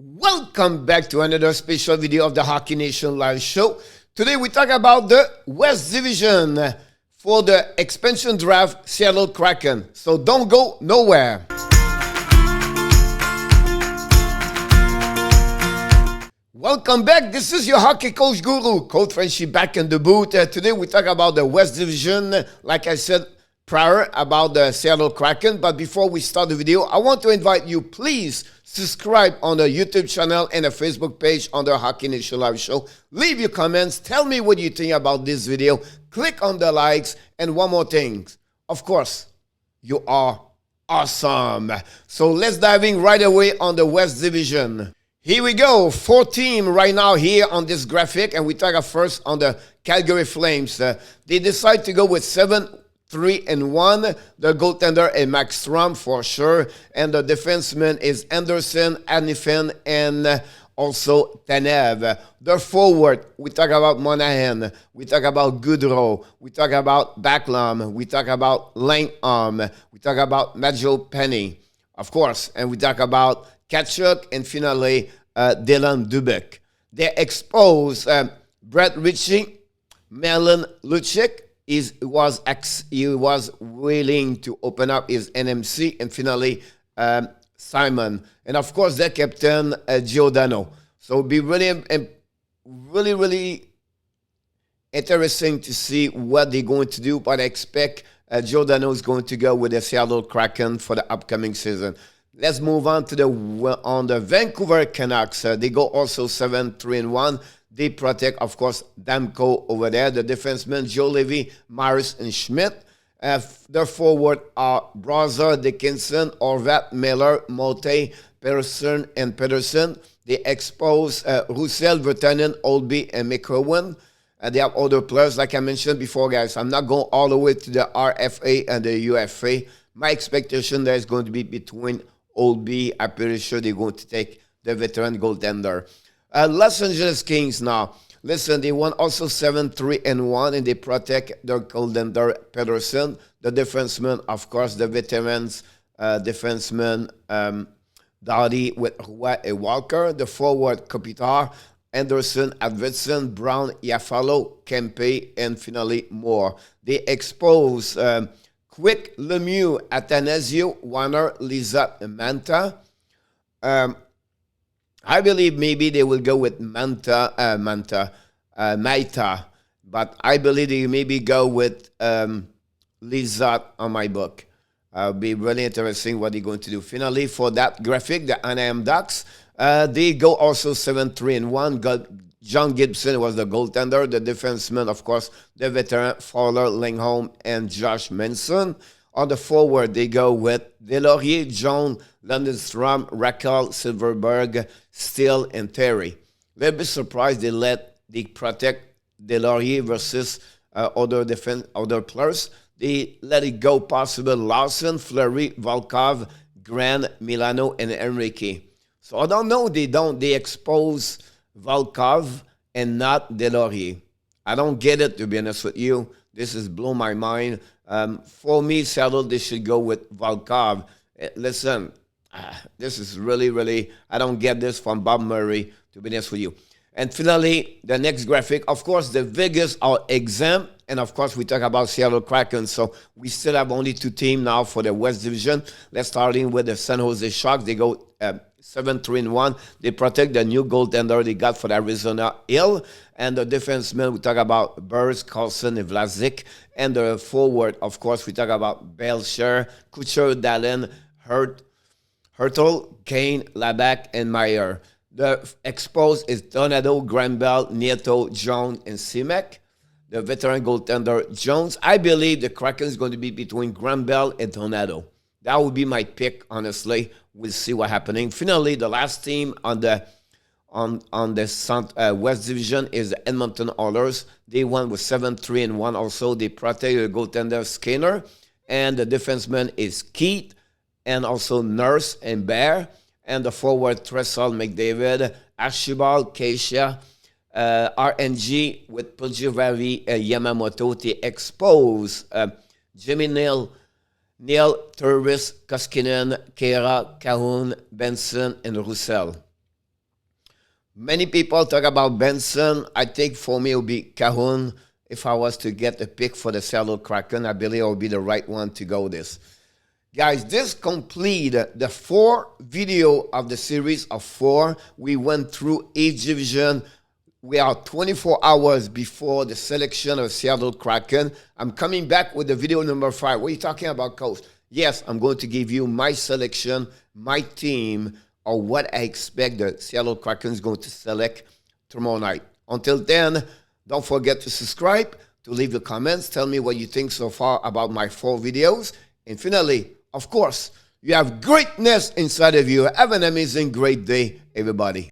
Welcome back to another special video of the Hockey Nation Live Show. Today we talk about the West Division for the expansion draft Seattle Kraken. So don't go nowhere. Welcome back. This is your hockey coach guru, Coach Frenchy, back in the booth. Today we talk about the West Division, like I said prior, about the Seattle Kraken. But before we start the video, I want to invite you, please subscribe on the YouTube channel and the Facebook page on the Hockey Nation Live Show. Leave your comments. Tell me what you think about this video. Click on the likes. And one more thing. Of course, you are awesome. So let's dive in right away on the West Division. Here we go. 4 teams right now here on this graphic. And we talk first on the Calgary Flames. They decide to go with 7-3-1. The goaltender is Max Strom for sure. And the defenseman is Anderson, Anaheim, and also Tanev. The forward, we talk about Monahan. We talk about Goodrow. We talk about Backlum. We talk about Langham. We talk about Majo Penny, of course. And we talk about Kachuk and finally Dylan Dubik. They expose Brett Ritchie, Melon Lucic. He was willing to open up his NMC, and finally Simon, and of course their captain Giordano. So it'll be really interesting to see what they're going to do. But I expect Giordano is going to go with the Seattle Kraken for the upcoming season. Let's move on to the Vancouver Canucks. They go also 7-3-1. They protect, of course, Damko over there. The defensemen, Joe Levy, Myers, and Schmidt. Their forward are Braza, Dickinson, Horvat, Miller, Molte, Peterson, and Peterson. They expose Roussel, Virtanen, Oldby, and McCowan. They have other players, like I mentioned before, guys. I'm not going all the way to the RFA and the UFA. My expectation there is going to be between Oldby. I'm pretty sure they're going to take the veteran goaltender. Los Angeles Kings now. Listen, they won also 7-3-1, and they protect their goaltender Peterson. The defenseman, of course, the veterans defenseman Doughty with Walker. The forward Kopitar, Anderson, Arvidsson, Brown, Iafallo, Kempe, and finally Moore. They expose Quick, Lemieux, Atanasio, Warner, Lizotte, and Manta. I believe maybe they will go with Maita, but I believe they maybe go with Lizotte on my book. It'll be really interesting what they're going to do. Finally, for that graphic, the Anaheim Ducks, they go also 7-3-1. John Gibson was the goaltender. The defenseman, of course, the veteran Fowler, Lingholm, and Josh Manson. On the forward, they go with Delorier, John, Lundestrom, Raquel, Silverberg, Steele, and Terry. They'll be surprised they protect Delorier versus other players. They let it go possible Lawson, Fleury, Volkov, Grant, Milano, and Enrique. So I don't know. They expose Volkov and not Delorier. I don't get it, to be honest with you. This has blown my mind. For me, Seattle, they should go with Volkov. Listen, this is really, I don't get this from Bob Murray, to be honest with you. And finally, the next graphic, of course, the Vegas are exempt. And of course, we talk about Seattle Kraken. So we still have only 2 teams now for the West Division. Let's start in with the San Jose Sharks. They go 7-3-1. They protect the new goaltender they got for the Arizona Hill. And the defensemen, we talk about Burrs, Carlson, and Vlasic. And the forward, of course, we talk about Belcher, Kutcher, Dallin, Hurtle, Kane, Laback, and Meyer. The exposed is Donado, Granbell, Nieto, Jones, and Simek. The veteran goaltender, Jones. I believe the Kraken is going to be between Granbell and Donado. That would be my pick, honestly. We'll see what's happening. Finally, the last team on the West Division is the Edmonton Oilers. They won with 7-3-1 also. They protect the goaltender Skinner. And the defenseman is Keith and also Nurse and Bear. And the forward, Tressel, McDavid, Archibald, Keisha, RNG with Pujivari, Yamamoto. They expose Jimmy Neal, Turvis, Koskinen, Kera, Cahoon, Benson, and Roussel. Many people talk about Benson. I think for me it would be Cahoon. If I was to get a pick for the Seattle Kraken, I believe it would be the right one to go this. Guys, this completed the 4 video of the series of 4. We went through each division. We are 24 hours before the selection of Seattle Kraken. I'm coming back with the video number 5. What are you talking about, Coach? Yes, I'm going to give you my selection, my team, or what I expect the Seattle Kraken is going to select tomorrow night. Until then, don't forget to subscribe, to leave your comments. Tell me what you think so far about my 4 videos. And finally, of course, you have greatness inside of you. Have an amazing, great day, everybody.